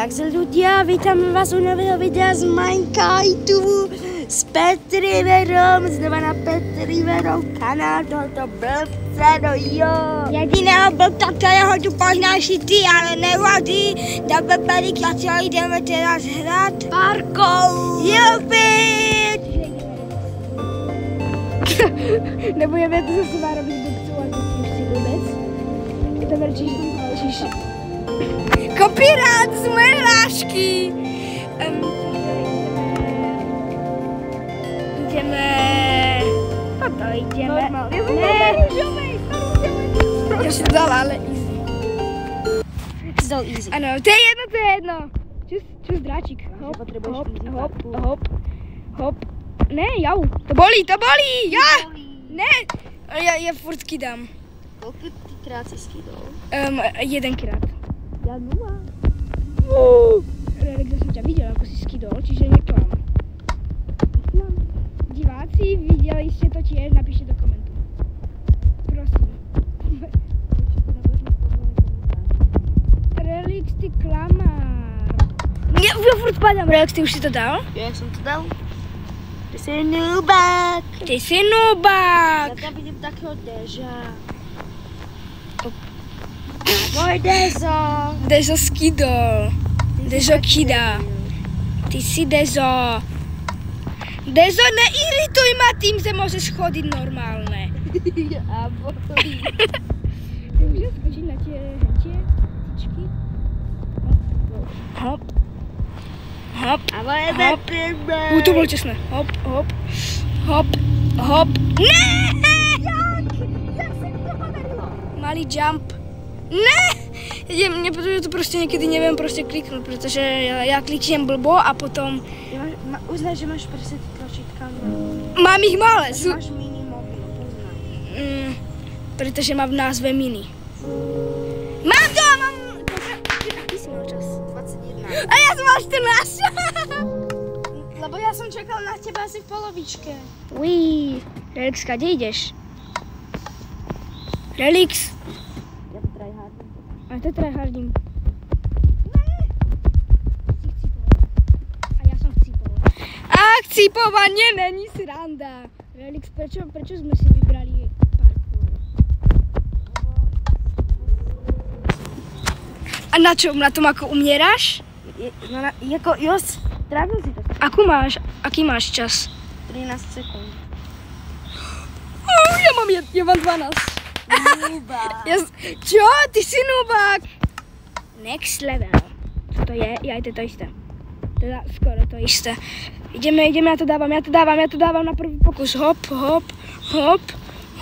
Takže ľudia, vítam vás u nového videa z Minecraftu s Petriverom, znova na Petriverov kanál tohoto blbce, no jo. Jediného blbca, ktorého tu poznáš i ty, ale nevadí. Do pelikácia ideme teraz hrať parkour. Jupi! Nebudeme tu zase robiť blbcov, ale ty už si blbec. Dobre, čiže... Kopírát z mojej hlášky. Ideme... Toto ideme. Ja som dala, ale easy. Zdal easy. Ano, to je jedno. Čus dráčik. Hop, hop. Ne, jau. To bolí, ja! Ne, ja furt skydám. Koľkokrát si skydol? Jedenkrát. Ja nula. Relik, som ťa videl, ako si skydol, čiže neklam. Diváci, videli ste to tiež, napíšte do komentu. Prosím. Relix, ty klamár. Ja furt padám. Relix, ty už si to dal? Ja som to dal. Ty si nubák. Ja tam vidím takého Deža. Ahoj, Dezo. Dezo skydol. Dezo kydá. Ty si Dezo. Dezo, neirituj ma tým, že môžeš chodiť normálne. A bolí. Môžem skočiť na tie tyčky? Hop. To bolo čestné. Hop. Ne! Jak sa mi to podarilo? Malý jump. Ne! Mne to proste niekedy neviem proste kliknúť, pretože ja kliknem blbo a potom... Uznaj, že máš presne tlačítka. Mám ich malé. Máš mini mobil, uznaj. Pretože má v názve mini. Mám to! Aký si mal čas? 21. A ja som mal 14. Lebo ja som čakal na teba asi v polovičke. Uí. Relix, kde ideš? Relix. Ja to tryhardím. A to tryhardím. A ja som chcípol. Ach, chcípovanie není sranda. Relix, prečo sme si vybrali parkour? A na čo? Na tom, ako umieráš? Trávil si to. Aký máš čas? 13 sekúnd. Ja mám 12. Nubák. Čo? Ty si nubák? Next level. Co to je? Ja, to je to isté. Teda skoro to isté. Ideme, ja to dávam na prvý pokus. Hop.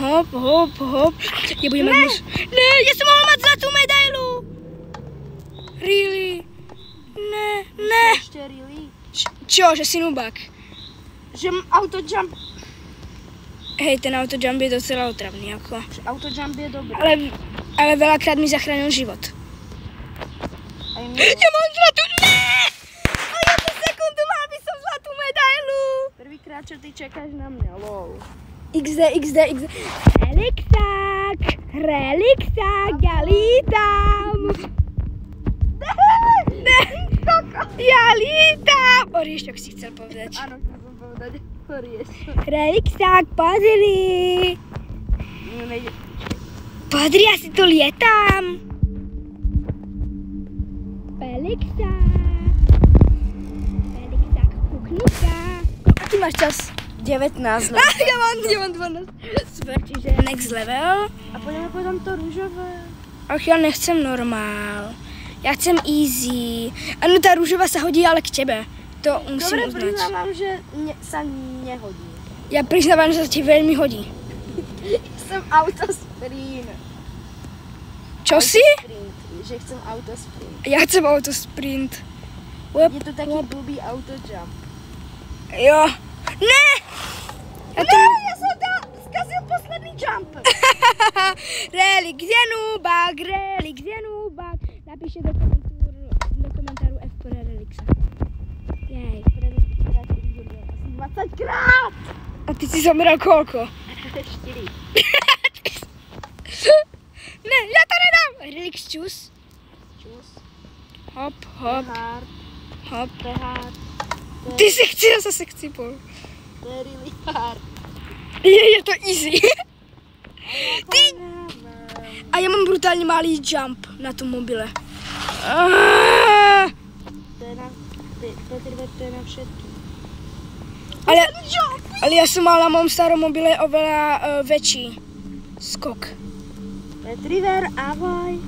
Ja budem mať... Ne, ja som mohol mať zlatú medailu. Really? Ne. Ešte really? Čo, že si nubák? Že autojump. Hej, ten autojump je docela otravný, ako. Autojump je dobrý. Ale veľakrát mi zachránil život. Ja mám zlatú... Ne! O 1 sekundu mal by som zlatú medailu. Prvýkrát, čo ty čakáš na mňa, lol. XD. Relixák, ja lítam. Ne, ja lítam. Oriešťok si chcel povedať. Áno, chcel som povedať. Relixák, pozri. Pozri, ja si tu lietam. Relixák, kukni sa. Aký máš čas? 19 let. Ja mám 12. Super, čiže next level. A poďme potom to rúžové. Ach, ja nechcem normál. Ja chcem easy. Ano, tá rúžová sa hodí ale k tebe. To musím uznať. Dobre, priznávam, že sa nehodí. Ja priznávam, že sa ti veľmi hodí. Chcem autosprint. Čo si? Že chcem autosprint. Ja chcem autosprint. Je to taký blbý autojump. Jo. Ne! Ja som skazil posledný jump. Relix je nubák. Napíšte do komentáru F pre Relixa. Jej. Asi 20 krát. A ty si zomrel koľko? 4. Ne, ja to nedám. Relix čus. Hop, hop, Hard. hop. To je hard. Ty sekci, zase sekci pol. To je really hard. Je to easy. Ty. A já mám brutálně malý jump na tom mobile. To je na, to je na všetky. Ale já jsem mal na mém starém mobile oveľa väčší skok. Petriver, ahoj.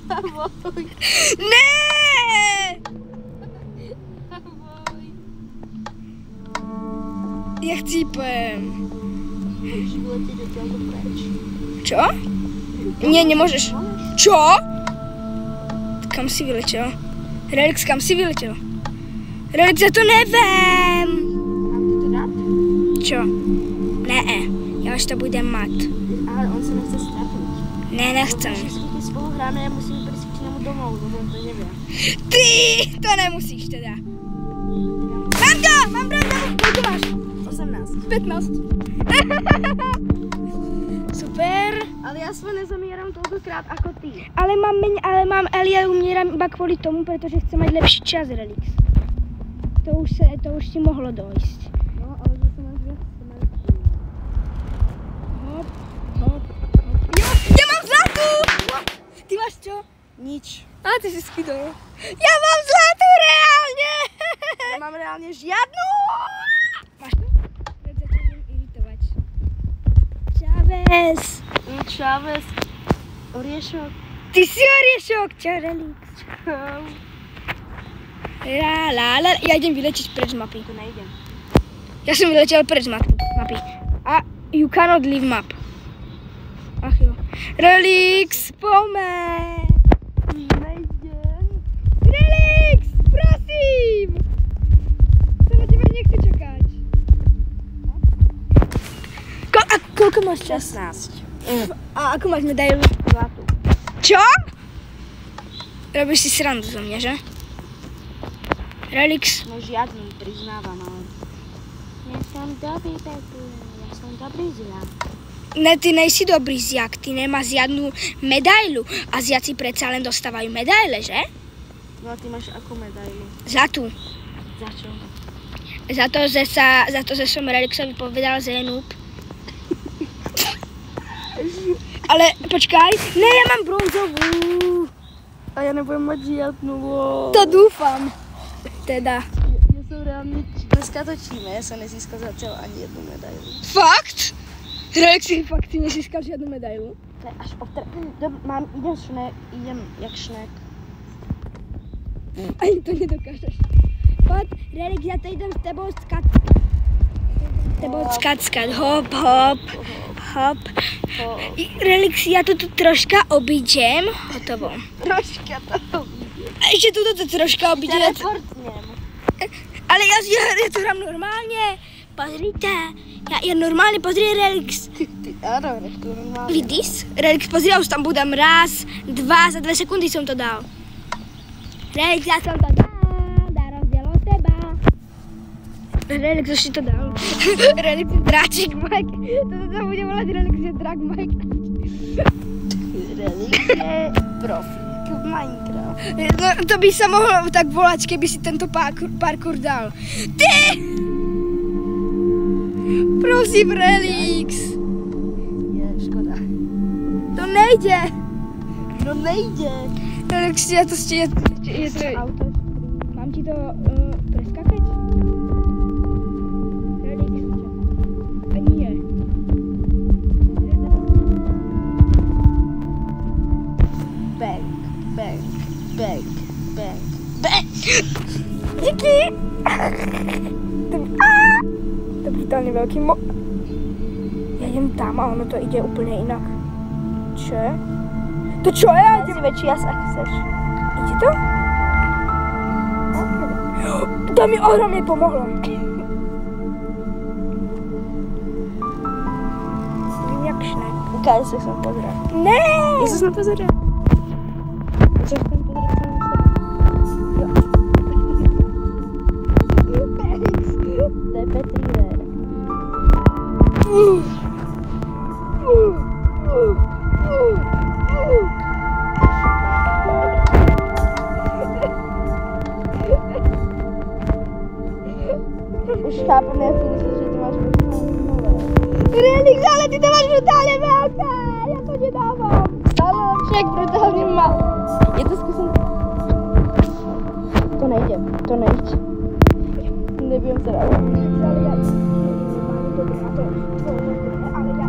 Ahoj. Ne! Ahoj. Jak cípem. Můžeš vyletět do toho preč. Čo? Nie, nemôžeš. Čo? Kam si vyletěl? Relix, kam si vyletěl? Relix, já to nevím. Mám ti to dát? Čo? Ne, já už to budem mat. Ale on se nechce strapnúť. Ne, nechcem. Všichni spolu hráme, já musím prísť k němu domů, lebo on to nevie. Ty, to nemusíš teda. Mám to, mám pravdu. Koľko máš? 18. 15. Super. Ale já se nezamírám tolkokrát ako ty. Ale mám Elia umírám iba kvôli tomu, pretože chcem mať lepší čas, Relix. To už si mohlo dojsť. No, ale zase máš viac, to máš Hop, hop, hop. Jo, ja mám zlatú! Ty máš čo? nič. A ty si skydol. Ja mám zlatú reálne! Ja mám reálne žiadnu! Máš to? Veď začnem iritovať. Čávez! Čávez. Oriešok. Ty si oriešok, čo, Relix? La. Ja idem vyletiť preč z mapy. To nejdem. Ja som vyletel preč z mapy. A you cannot leave map. Ach jo. Relix, pomeň! Nejdem. Relix, prosím! To na tebe nechce čakať. A koľko máš čas? 16. A ako máš medailu? Zlatú. Čo? Robíš si srandu zo mňa, že? Relix. No žiadnu, priznávam, ale... Ja som dobrý, Petu. Ja som dobrý zjak. Ne, ty nejsi dobrý zjak, ty nemáš žiadnu medailu. A zjaci predsa len dostávajú medaile, že? No a ty máš akú medailu? Zlatú. Za čo? Za to, že som Relixovi povedal, že je noob. Ale počkaj, ne, ja mám bronzovú. A ja nebudem mať žiadnu. To dúfam. Teda. Ja som reálne... Dneska točíme, ja som nezískal zatiaľ ani jednu medailu. Fakt? Relix, fakt si nezískal žiadnu medailu? To je až idem jak šnek. Ani to nedokážeš. Poď, Relix, ja to idem s tebou skat. Hop, hop, hop. Relix, ja to tu troška obídem. Hotovo. Troška to obídem. A ešte tu to troška obídem. Teleportnem. Ale ja to hrám normálne. Pozrite. Ja normálne, pozri, Relix. Áno, normálne. Vidíš? Relix, pozri, ja už tam budem raz, dva, za 2 sekundy som to dal. Relix, ja som to dal, na rozdiel od teba. Relix, už si to dal. Relix je dráčik, Mike. Toto sa bude volať Relix je drag, Mike. Relix je profík v Minecraft. No, to by sa mohlo tak volať, keby si tento parkour dal. Ty! Prosím, Relix. Je, škoda. To nejde. No nejde. Relix, ja to je to... Auto. Mám ti to preskakať? Relix, a nie. Bang, bang, bang, bang, bang. Díky! To je brutálne veľký Ja idem tam a ono to ide úplne inak. Čo je? To čo je? Ja si väčší jas, ak chceš. Ide to? To mi ohromne pomohlo. Jak šnek. Ukáž sa som pozrel. Ne! Ja sa som pozrel. Čo chcem pozrieť sa na seba? Felix. To je Petriver. nechápem, jak to myslíš, že to máš možná. Relix, ale ty to máš brutálně velké, já to nedávám. Stále však brutálně malé. Je to zkusím. To nejde, to nejde. Nebudem se dát. Ale já dobrý na to. Ale já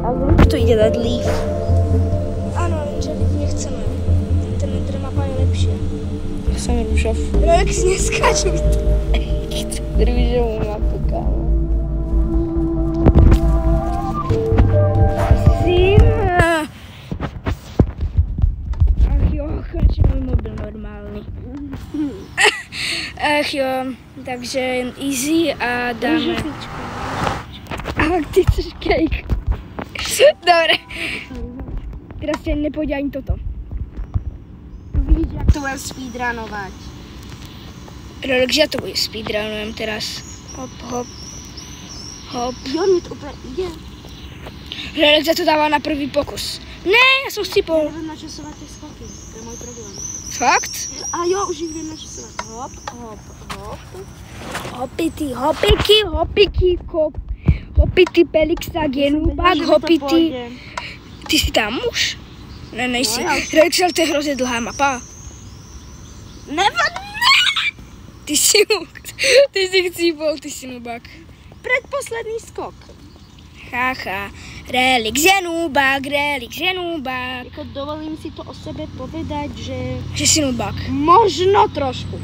ale to ide dať líf. Áno, lenže líf nechceme. Ten mapa je lepšie. Ja som rúžov. Relax, neskáč mi to. Chcem rúžovú mapu, kámo. Syn. Ach jo, konečne môj mobil normálny. Ach jo, takže easy a dáme. Ach, ty chceš cake. Dobre. Teraz ti nepôjde ani toto. Vidíš, jak to budem speedrunovať. Relax, ja to bude speedrunujem teraz. Hop, hop. Hop. Jo, mne to úplne ide. Relax, ja to dávam na prvý pokus. Ne, ja som sypol. Neviem načasovať tie skoky, to je môj problém. Fakt? A jo, už ich viem načasovať. Hop, hop, hop. Hopity, hopiky, hopiky, hop. Hopity, Pelixa, Genubak, hopity. Ty si tam už? Ne, nejsi. No, Relax, ale to je hrozně dlhá mapa. Nevadí. Ty si chcípol, ty si nubak. Predposledný skok. Chácha. Relix je nubak, relix je nubak. Jako dovolím si to o sebe povedať, že... Že si nubak. Možno trošku.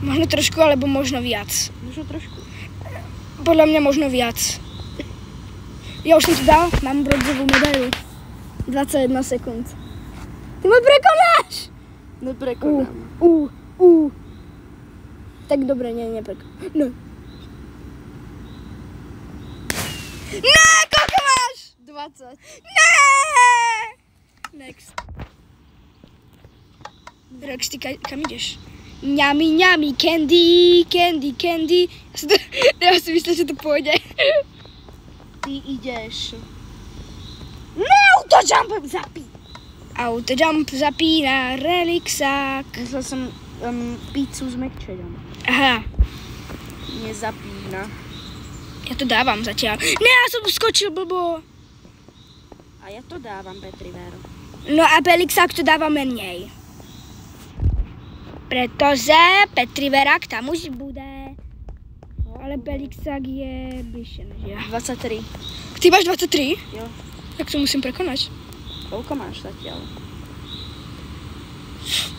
Možno trošku, alebo možno viac. Možno trošku. Podľa mňa možno viac. Ja už som ti dal, mám bronzovú medailu. 21 sekúnd. Ty ma prekonáš! Neprekonám. Tak dobre, neprekonám. No. Ne, koľko máš? 20. Ne! Next. Rox, ty kam ideš? Ňami, ňami, candy, candy, candy. Ja si myslím, že to pôjde. Ty ideš. Ne, autojump zapí. Autojump zapína relixák. Myslel som pizzu s mekčerom. Aha. Nezapína. Ja to dávam zatiaľ. Ne, ja som skočil blbo. A ja to dávam, Petrivero. No a Pelixák to dáva menej. Pretože Petriverák tam už bude. Ale Pelixák je bližšie než ja. 23. Ty máš 23? Jo. Tak to musím prekonať. Koľko máš zatiaľ? Yes!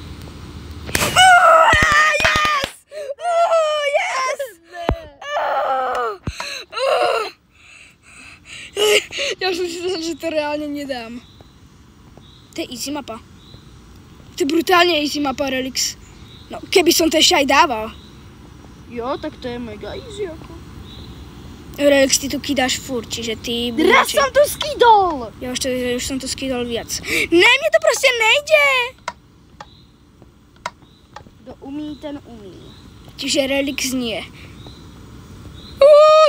Yes! Ja som si myslel, že to reálne nedám. To je easy mapa. To je brutálne easy mapa, Relix. No, keby som to ešte aj dával. Jo, tak to je mega easy ako. Relix, ty tu kidáš furt, čiže ty... Raz som to skydol! Ja už som to skydol viac. Ne, mne to proste nejde! Kto umí, ten umí. Čiže Relix nie.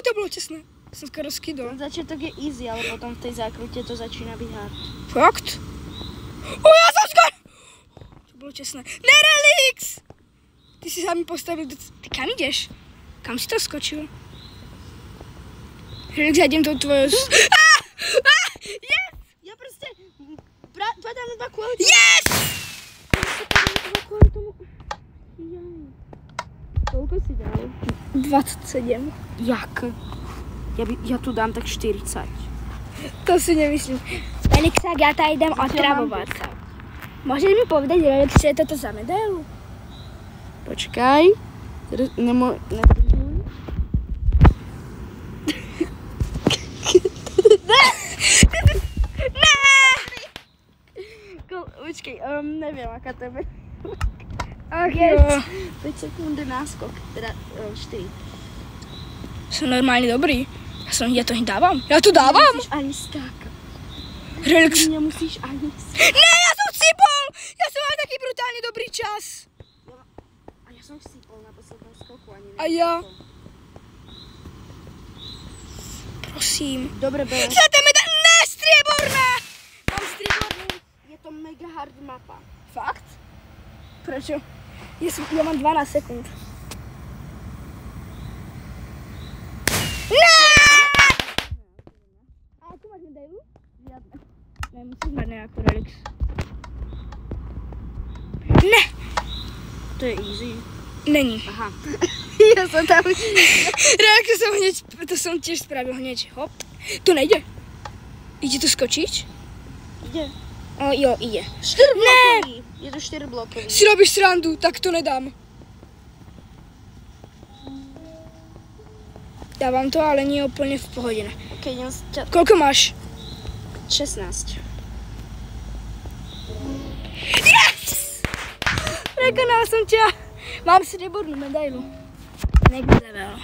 To bolo tesné. Som skoro skydol. Začiatok je easy, ale potom v tej zákrute to začína byť hard. Fakt? Ja som skoro... To bolo tesné. Ne, Relix! Ty si sa mi postavil... Ty kam ideš? Kam si to skočil? Relix, ja idem tou tvojou... Yes! Ja proste... Padám iba kvôli tomu. Yes! Padám iba kvôli tomu. Koľko si dal? 27. Jak? Ja tu dám tak 40. To si nemyslím. Relixák, ja ta idem otravovať. Môžeš mi povedať, Relix, čo je toto za medailu? Počkaj. Nedržuj. Počkej, neviem, aká to je. Ach jo. 5 sekúnd náskok, teda 4. Som normálne dobrý. Ja to dávam. Ja to dávam. Nemusíš ani skákať. Relix. Nemusíš ani skákať. Ne, ja som sypol. Ja som mal taký brutálne dobrý čas. A ja som sypol na poslednom skoku, ani neviem. A ja? skočím. Dobre, Bela. Zlatá medaila, ne, strieborná! Mám strieborný. Je to mega hard mapa. Fakt? Prečo? Ja mám 12 sekúnd. Ne! A ako máš medailu? Žiadne. Ne, musíš mať nejakú relix. Ne! To je easy. Není. Aha. Ja som tam... Relix to som tiež spravil hneď. Hop. To nejde. Ide to skočiť? Ide. Jo, ide. 4 blokový. Je to 4 blokový. Si robíš srandu, tak to nedám. Dávam to, ale nie úplne v pohode. Ok, idem ťa... Koľko máš? 16. Yes! Prekonal som ťa. Mám striebornú medailu. Next level.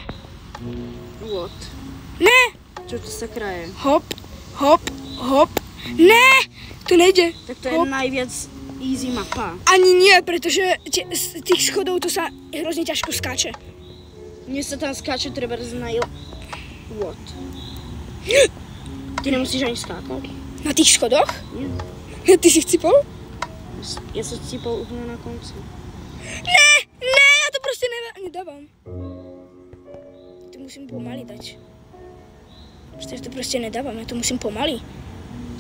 What? Ne! Čo to sa kraje? Hop, hop, hop. Ne! To nejde. Tak to je najviac easy mapa. Ani nie, pretože z tých schodov to sa hrozne ťažko skáče. Mne sa tam skáče treba What? Ty nemusíš ani skákať? Na tých schodoch? Nie. Ty si chcipol? Ja som cípol úplne na konci. Ne, ja to proste nedávam. To musím pomaly dať. To proste nedávam, ja to musím pomaly.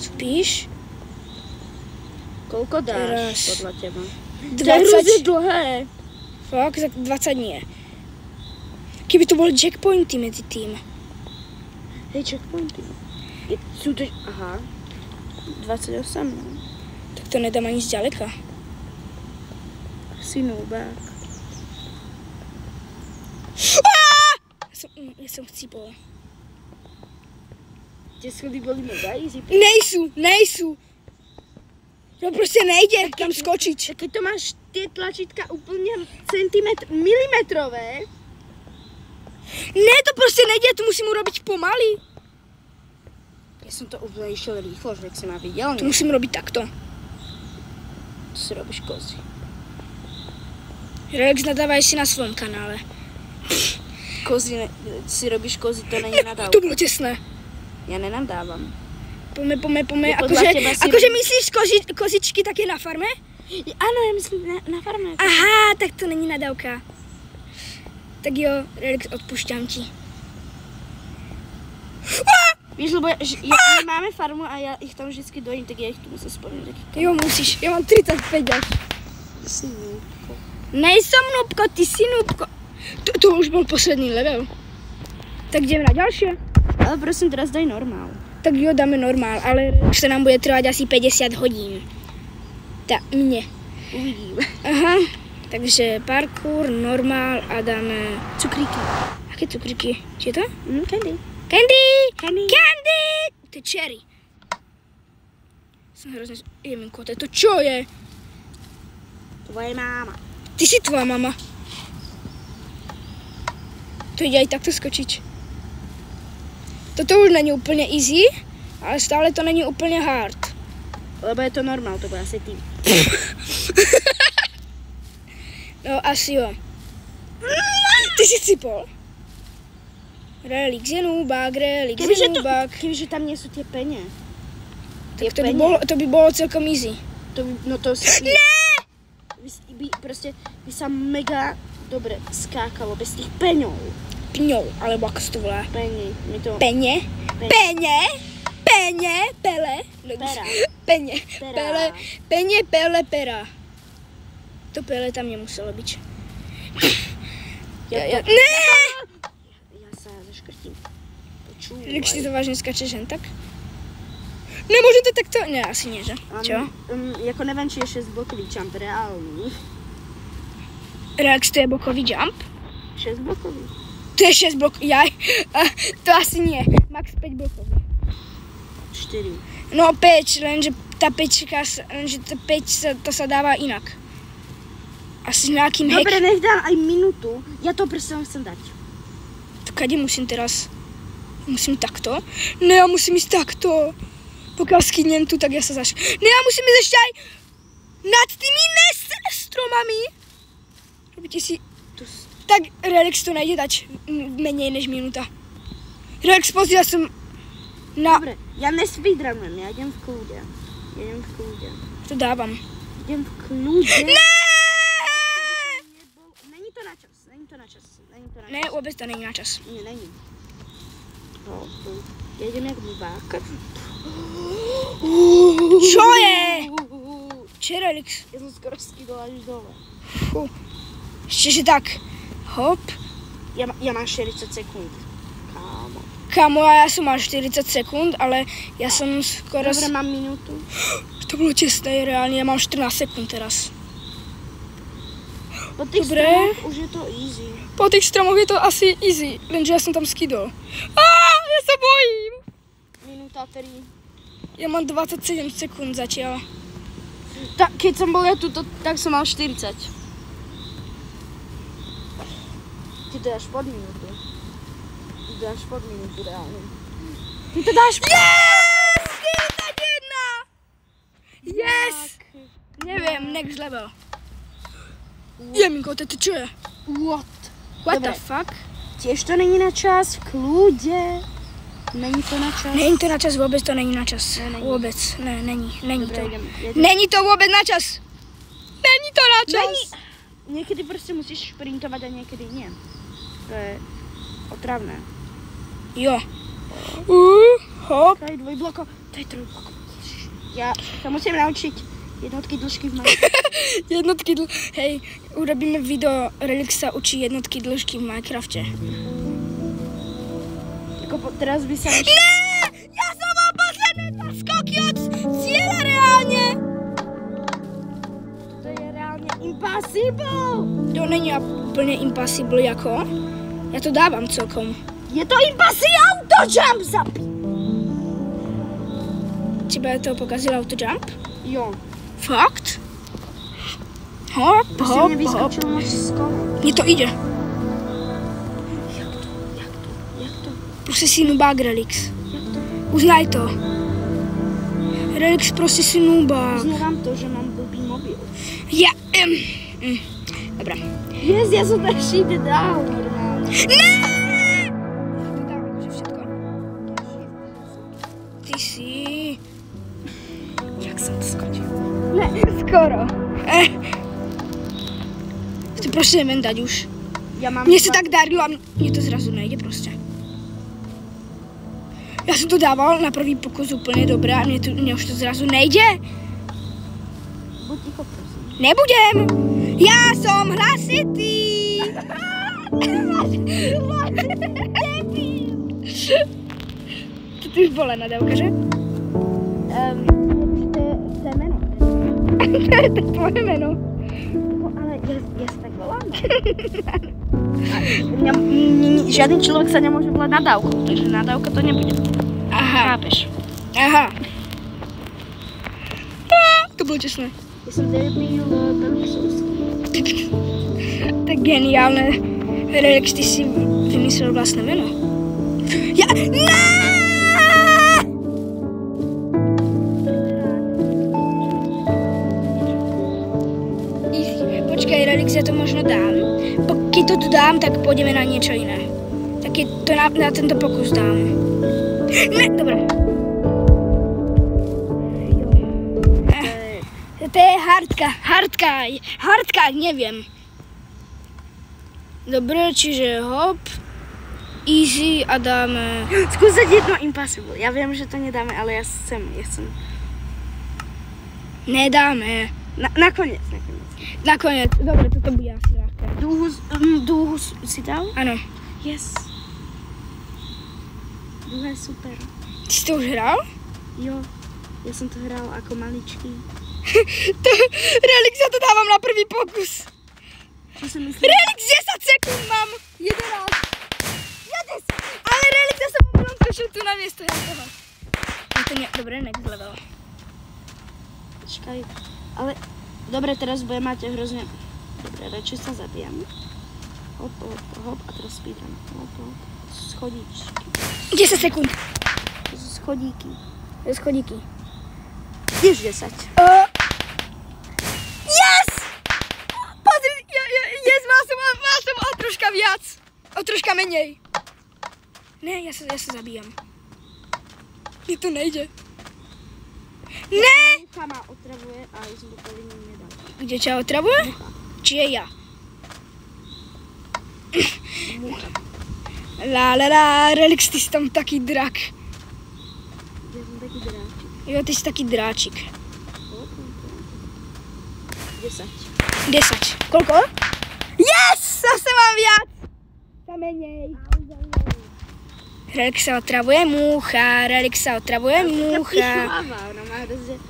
Spíš? Koľko dáš Teraz. podľa teba? 20. To je hrozne dlhé. Fakt, tak 20 nie. Keby to boli checkpointy medzi tým. Hej, checkpointy. Sú to... Aha. 28. Tak to nedám ani zďaleka. Si nubák. Ja som chcípol. Tie schody boli mega easy. Nejsú. To proste nejde tam skočiť. Keď to máš tie tlačítka úplne milimetrové. Ne, to proste nejde, to musím urobiť pomaly. Ja som to úplne išiel rýchlo, že ak si ma videl. To musím robiť takto. To si robíš kozy. Relax, nadávaj si na svojom kanále. Si robíš kozy, to není nadávka. To bolo tesné. Ja nenadávam. Poďme. Ja podľa teba si- Akože myslíš kozičky také na farme? Áno, ja myslím na farme. Aha, tak to není nadávka. Tak jo, Relax, odpúšťam ti. Víš, lebo my máme farmu a ja ich tam vždycky dojím, tak ja ich tu musím spomínať. Jo, musíš, ja mám 35 až. Si núbko. Nejsom núbko, ty si núbko. To už bol posledný level. Tak ideme na ďalšie. Ale prosím, teraz daj normál. Tak jo, dáme normál, ale už sa nám bude trvať asi 50 hodín. Mne. Uvidíme. Aha, takže parkour, normál a dáme... Cukríky. Aké cukríky? Či je to? Candy. Candy! To je cherry. Som hrozne... Jeminko, to čo je? Tvoje máma. Ty si tvoja mama. To ide aj takto skočiť. Toto už není úplne easy, ale stále to není úplne hard. Lebo je to normál, to bude asi ty. No asi jo. Ty si cipol. Relix je núbák. Kebyže tam nie sú tie pene. Tak to by bolo celkom easy. To si... Ne! By sa mega dobre skákalo bez tých peňov. Pňou, alebo ako sa to volá? Pene. Pele. Pera. Pera. To pele tam nemuselo byť. Ja sa zaškrtím. Počúvaj. Si to vážne skačeš jen tak? Nemôžem to takto? Ne, asi nie, že? Čo? Jako neviem, či je 6 blokový jump reálny. Relax, to je blokový jump? 6 blokový. To je 6 blokov, to asi nie. Max 5 blokový. 4. No 5, lenže tá 5 to sa dáva inak. Asi nejakým hack. Dobre, nech dám aj minútu. Ja to presne chcem dať. To kade musím teraz? Musím takto? Ne, ja musím ísť takto. Pokiaľ skydnem tu, tak ja sa Ne, ja musím ísť ešte aj nad tými stromami. Robíte si... Tak Relax to nejde dať menej než minúta. Relax, pozri, ja som No. Dobre, ja nespeedrunujem, ja idem v kľude. To dávam. Idem v kľude. Ne! Není to na čas. Ne, vôbec to není na čas. Nie, není. Ja idem jak bubák. Čo je? Čo je Relix? Ja som skoro skydala až dole. Ešte, že tak. Hop. Ja mám 40 sekúnd. Kámo. Kámo, ja som mal 40 sekúnd, ale ja som skoro... Dobre, mám minútu. To bolo tesné, reálne. Ja mám 14 sekúnd teraz. Po tých Dobre. stromoch už je to easy. Po tých stromoch je to asi easy, lenže ja som tam skydol. Ja sa bojím. Minúta 3. Ja mám 27 sekúnd zatiaľ. Keď som bol ja tuto, tak som mal 40. Ty to dáš pod minútu. Reálne. Ty to dáš pod... Yes! 41! Yes! Neviem, next level. Jeminko, to čo je? What the fuck? Tiež to není na čas, v kľude. Není to na čas. Není to na čas, vôbec to není na čas. Ne, není. Vôbec, ne, není Dobre, to. idem. Není to vôbec na čas. Není to na čas. Niekedy proste musíš šprintovať a niekedy nie. To je otravné. Jo. Hop. To je dvojbloko. To je trojbloko. Ja sa musím naučiť jednotky dĺžky v Minecrafte. Hej, urobíme video, Relix sa učí jednotky dĺžky v Minecrafte. Teraz by sa... Ne! Ja som mal posledné 2 skoky od cieľa reálne. To je reálne impossible. To není úplne impossible jako. Ja to dávam celkom. Je to impossible autojump zapi. Teba to pokazil autojump? Jo. Fakt? Hop, Proste hop, mne hop. vyskočil moc skoro. Mne to ide. Jak to? Proste si nubák, Relix. Jak to? Uznaj to. Relix, proste si nubák. Uznávam to, že mám blbý mobil. Ja... Dobre. Yes, ja som to všade dal normálne. Ne! To dám akože všetko. Ty si... Jak som to skočil? Ne, skoro. To proste neviem dať už. Ja mám... Mne sa tak darilo a mne to zrazu nejde proste. Ja som to dával na prvý pokus úplne dobré a mne už to zrazu nejde. Buď ticho, prosím. Nebudem. Ja som hlasitý. To už bola nadávka, že? To je meno. To je tvoje meno. Ale ja sa tak volám. Žiadny človek sa nemôže volať nadávkou, takže nadávka to nebude. Aha. Chápeš? Aha. To bolo čestné. Ja som debil Telexovský. Tak geniálne. Relix, ty si vymyslel vlastné meno. Ja... Počkaj, Relix, ja to možno dám. Keď to tu dám, tak pôjdeme na niečo iné. Tak keď to na tento pokus dám. Ne, dobre. To je hardka, neviem. Dobre, čiže hop, easy a dáme... Skúsať jedno impossible. Ja viem, že to nedáme, ale ja chcem. Nedáme. Nakoniec. Nakoniec, dobre, toto bude asi ľahké. Dúhu si dal? Áno. Yes. Dúha je super. Ty si to už hral? Jo, ja som to hral ako maličký. Relix, ja to dávam na prvý pokus. Čo si myslíš? Relix, 10 sekúnd mám. 11. Ale Relix, ja som mobilom skočil tu na miesto. Dobre, next level. Počkaj, ale... Dobre, teraz budem mať hrozne... Dobre, radšej sa zabijam. Hop, a teraz speedrun. Hop. Schodíčky. 10 sekúnd. Schodíky. Tiež 10. Yes! Pozri, yes, mal som o troška viac. O troška menej. Ne, ja sa zabijam. Mně to nejde. Ne! Mucha má otravuje a jsem to tady nedal. Kde tě otravuje? Mucha. Či je já? Mucha. La, Relix, ty jsi tam taky drak. Já jsem taky dráček. Jo, ty jsi taky dráčik. 10. 10. Kolko? Yes! Zase mám viac! Kamenej. Relix sa otravuje múcha, Relix sa otravuje múcha. Ona má hrozně.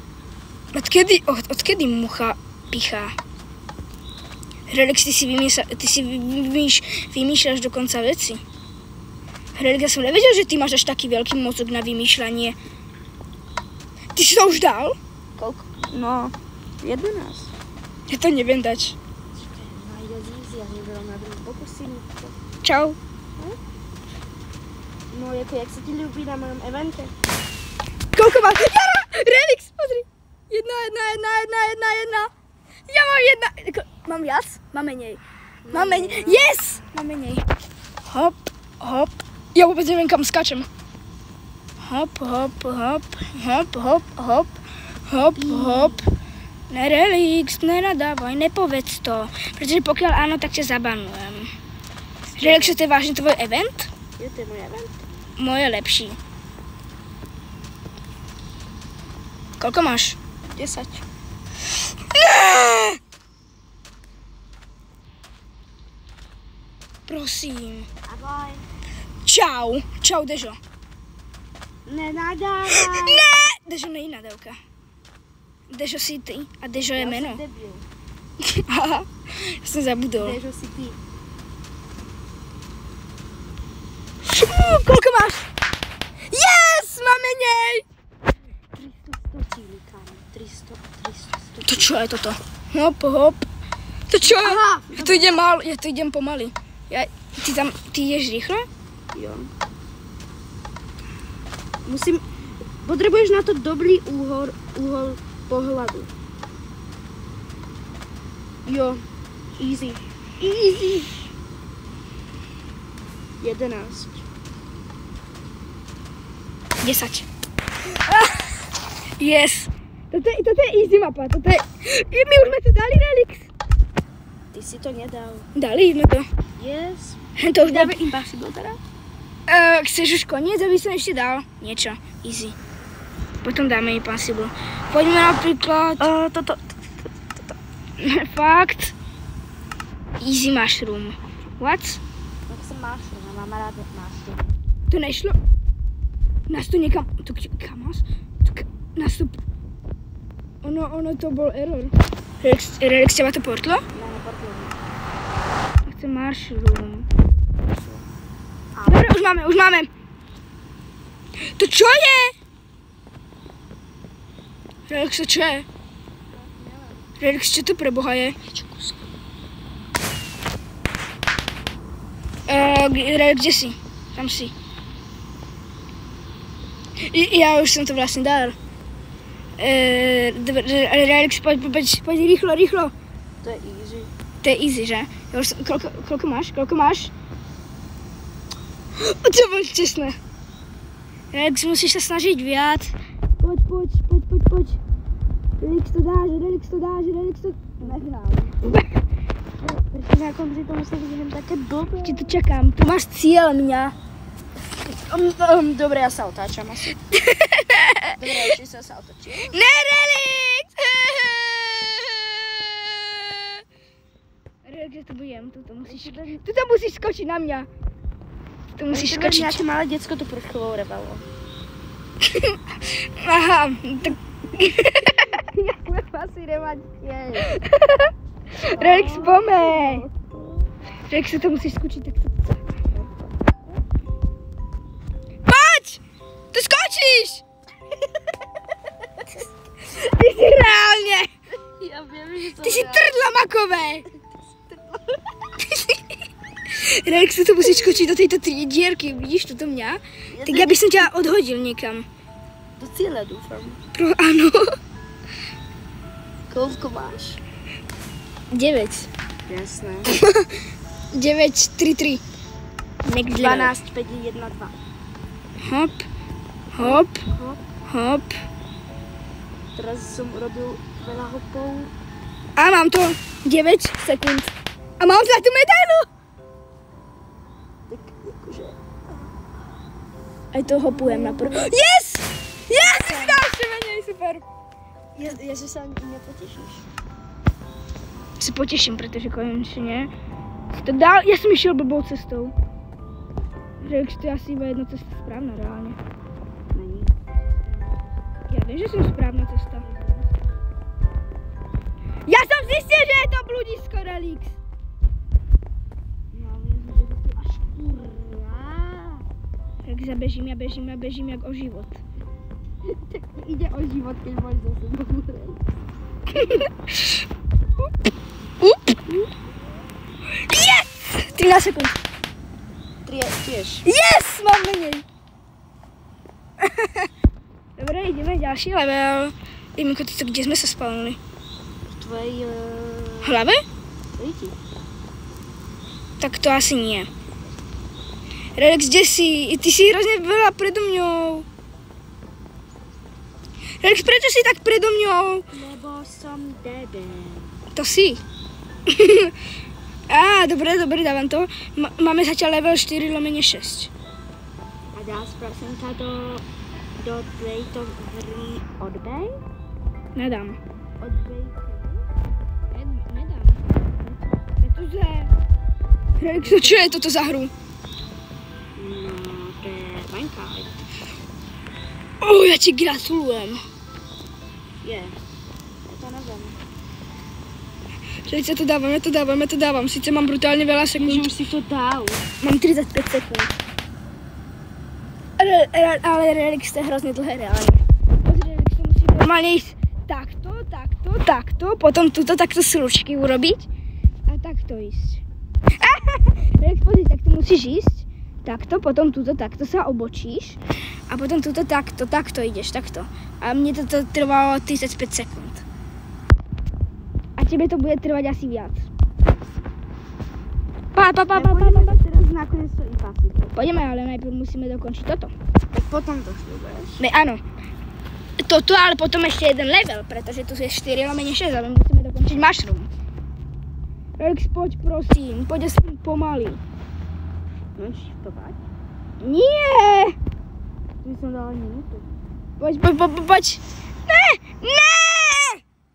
Odkedy mucha pichá? Relix, ty si vymýšľaš dokonca veci. Relix, ja som nevedel, že ty máš až taký veľký mozog na vymýšľanie. Ty si to už dal? Koľko? No, 11. Ja to neviem dať. Čau. No, jako jak se ti líbí na mém evente? Koľko mám? Jara! Relix, pozri. Jedna. Ja mám jedna. Mám viac? Mám menej. Mám menej. Yes! Mám menej. Hop. Ja vôbec neviem, kam skáčem. Hop. Ne, Relix, nenadávaj, nepovedz to. Pretože pokiaľ áno, tak ťa zabanujem. Relix, to je vážne tvoj event? Jo, to je můj event. Moje lepší. Koľko máš? 10. Ne! Prosím. Ahoj. Čau, Dežo. Nenadávaj. Ne! Dežo není nadávka. Dežo si ty a Dežo je meno. Já jsem debil. Aha, ja som zabudol. Dežo si ty. Koľko máš? Yes! Mám menej! 300 cílí, kámo. 300. To čo je toto? Hop. To čo je? Aha. Ja tu idem pomaly. Ty ideš rýchlo? Jo. Potřebuješ na to dobrý úhol pohledu. Jo. Easy. 11. 10. Yes. Toto je easy mapa. My už jsme to dali, Relix. Ty si to nedal. Dali jsme to. Yes. To už Dáme Impossible teda? Chceš už koniec, aby som ešte dal niečo. Easy. Potom dáme Impossible. Poďme napríklad... Toto. Fakt. Easy mushroom. What? Tak jsem mushroom a mám rád mushroom. To nešlo? Nás to někam... Kam nás? Nás to... Ono to bol error. Relix, teba to portlo? Ne, neportlo. Chcem mushroom. Dobre, už máme. To čo je? Relix, to čo je? Relix, čo to pre Boha je? Relix, kde si? Tam si. Ja už som to vlastne dal. Relix, poď rýchlo. To je easy. To je easy, že? Koľko máš? To bolo čestné. Relix, musíš sa snažiť viac. Poď. Relix to dáš. Nehrám. Protože na konci tomu se vidím také blbé. Ti to čakám. Tu máš cieľ mňa. Dobre, ja sa otáčam asi. Dobre, ešte sa otočím. Ne, Relix! Relix, ja to budem. Tuto musíš skočiť na mňa. To musíš skočiť. Nejaké malé decko tu prchlovou revalo. Aha, tak... Jak asi revať tiež. Relix, pomej. Relix, to musíš skočiť takto. Poď! Tu skočíš! Ty si reálne. Ja viem, že som Ty si trdla makové. Relix, to musíš skočiť do tejto dierky, vidíš toto mňa? Tak ja by som ťa odhodil niekam. Do cieľa dúfam. Áno. Koľko máš? 9. Jasné. 9, 3, 3. 12, 5, 1, 2. Hop. Hop, hop. Teraz som urobil veľa hopov. A mám to 9 sekúnd. A mám za tú medailu. Tak akože... Aj to hopujem na prv. Yes! Yes! Ďalšie menej, super. Ja že sa nepotešíš. Se poteším, pretože konečne si to dal. Ja som išiel blbou cestou. Relix, to je asi iba jedna cesta správna reálne. Není. Ja viem, že som správna cesta. Ja som zistil, že je to bludisko, Relix. No ale ja som to až kurva. Tak ja bežím jak o život. Tak ide o život, keď máš za sebou. Yes! 13 sekúnd. Tiež. Yes! Mám menej. Dobre, ideme ďalší level. Iminko, kde sme sa spalnili? V tvojej... Hlave? Ryti. Tak to asi nie. Relix, kde si? Ty si hrozne veľa predo mňou. Relix, prečo si tak predo mňou? Lebo som debil. To si. Dobre, dávam to. Máme zatiaľ level 4/6. A dáš prosím ťa do tejto hry odbej? Nedám. Odbej? Nedám. Pretože... Relix, čo je toto za hru? No, to je Minecraft. Ja ti gratulujem. Je. Ja to neviem. Relix, ja to dávam. Sice mám brutálne veľa sekúnd. Že už si to dal. Mám 35 sekúnd. Ale Relix, to je hrozne dlhé reálne. Relix, to musí normálne ísť takto, potom tuto takto slučky urobiť a takto ísť. Relix, pozri, takto musíš ísť, takto, potom tuto takto sa obočíš a potom tuto takto ideš, takto. A mne to trvalo 35 sekúnd. A tebe to bude trvať asi viac. Teraz nakoniec to impossible. Poďme, ale najprv musíme dokončiť toto. Tak potom to slúbeš. Ne, áno. Toto, ale potom ešte jeden level, pretože tu je 4/6 a my musíme dokončiť mushroom. Relix, poď prosím, poď aspoň pomaly. Môžeš shiftovať? Nie! My som dala minútu. Poď. Ne!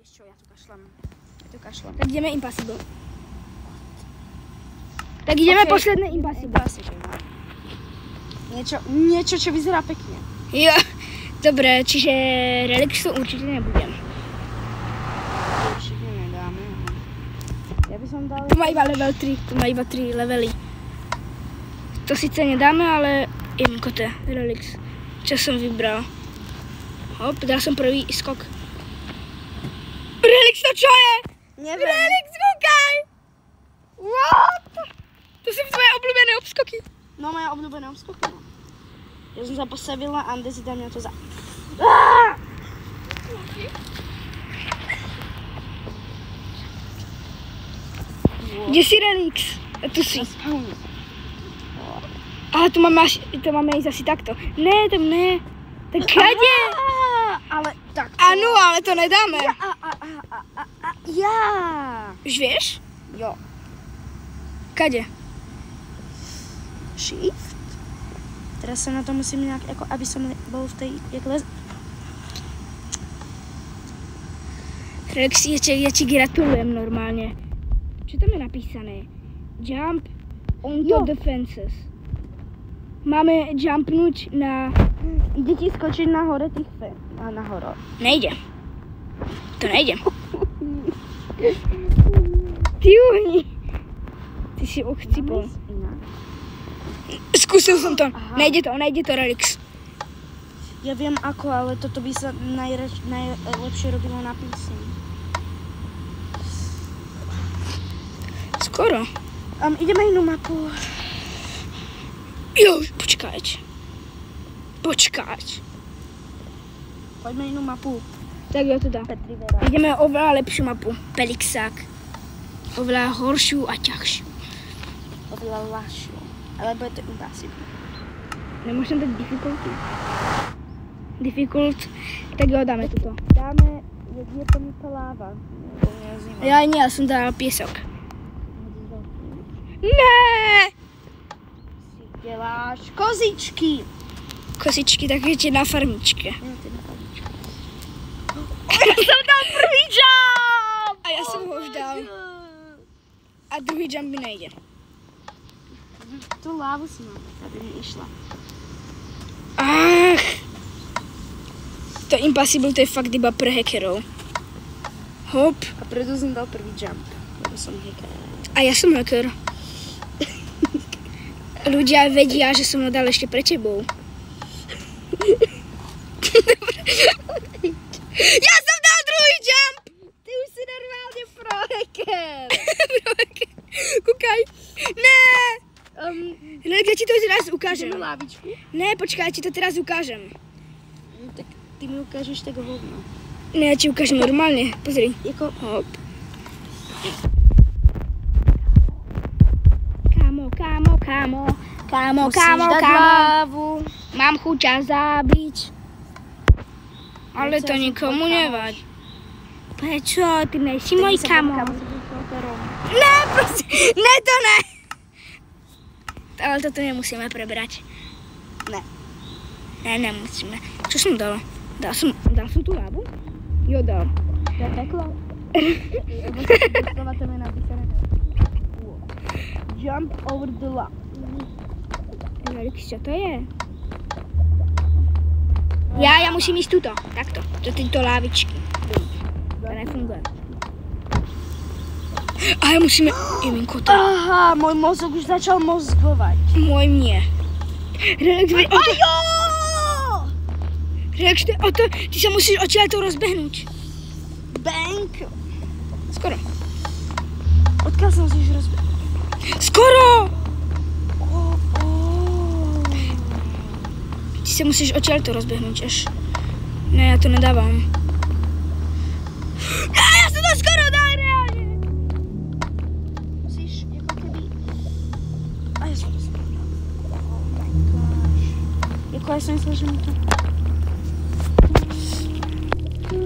Vieš čo, ja to kašlem. Tak ideme impossible. Tak ideme posledné impossible. Niečo, čo vyzerá pekne. Jo, dobre, čiže Relixu určite nebudem. Určite nedáme. Ja by som dal... Tu má iba level 3, tu má iba 3 levely. To síce nedáme, ale Iminko, to je Relix. Čo som vybral? Hop, dal som prvý skok. Relix, to čo je? Neviem. Relix, kúkaj! What? To sú tvoje obľúbené obskoky. No, moje obľúbené obskoky. Ja som sa postavila a Andy si dá mňa to za... Kde si Relix? A tu si. A tu máme ísť asi takto. Ne, tam ne. Tak kade? Ale tak. Áno, ale to nedáme. Ja. Už vieš? Jo. Kade? Shift. Teraz sa na to musím nejak, ako aby som bol v tej, jak lez... Rex, ja ti gratulujem normálne. Čo tam je napísané? Jump onto the fences. Máme jumpnúť na... Ide ti skočiť na hore tých na horo. Nejde. To nejde. Ty uhni. Ty si ochcipol. Skúsil som to. Aha. Nejde to, Relix. Ja viem ako, ale toto by sa najlepšie robilo na písni. Skoro. Ideme inú mapu. Jo, počkať. Poďme inú mapu. Tak jo, teda. Petrivera. Ideme oveľa lepšiu mapu. Pelixák. Oveľa horšiu a ťažšiu. Oveľa ľahšiu. Alebo je to impossible. Nemôžem dať difficulty. difficult, tak jo dáme tuto. Dáme, je to mi to láva. Ja nie, ja som dala piesok. Ne! Si děláš kozičky. Kozičky, tak viete na farmičke. Ja som dal prvý jump! A ja som ho už dal. A druhý jump mi nejde. Tu lávu si mám, tady mi išla. Ach! To Impossible, to je fakt iba pre hackerov. Hop. A preto som dal prvý jump, lebo som hacker. A ja som hacker. Ľudia vedia, že som ho dal ešte pre tebou. Ja som dal druhý jump! Ty už si normálne pro hacker. Kúkaj. Ne! Ja ti to teraz ukážem. Ideme lávičku? Ne, počkaj, ja ti to teraz ukážem. Tak ty mi ukážeš tak hovno. Ne, ja ti ukážem normálne. Pozri. Jako, Hop. Kámo. lávu. Mám chuť ťa zabiť. Ale to nikomu nevadí. Prečo? Ty nejsi môj kamo. Ne, prosím. Ne, to ne. Ale toto nemusíme prebrať. Ne. Ne, nemusíme. Čo som dala? Dal som tú lávu? Jo, dal. To je peklo. Doslova to je napísané. Jump over the lava. Čo to je? Ja musím ísť tuto. Takto. Do tejto lávičky. To nefunguje. A ja musíme... Jeminko, to... Aha, môj mozog už začal mozgovať. Môj nie. Relax, Ajo! Relax, ty sa musíš odtiaľto rozbehnúť. Bank. Skoro. Odkiaľ sa musíš rozbehnúť? Skoro! Ty sa musíš odtiaľto rozbehnúť až. Ne, ja to nedávam. Ja som to skoro dal reálne. Musíš, ako keby... A ja som to skoro dal. Oh my gosh. Jako ja som myslel, že mi to...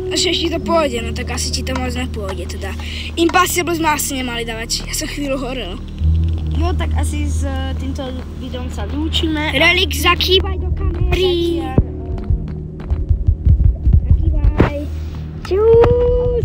Až ti to pôjde, no tak asi ti to moc nepôjde teda. Impossible sme asi nemali dávať. Ja som chvíľu horel. Jo, tak asi s týmto videom sa lúčime. Relix, zakývaj do kamery. Zakývaj. Čus.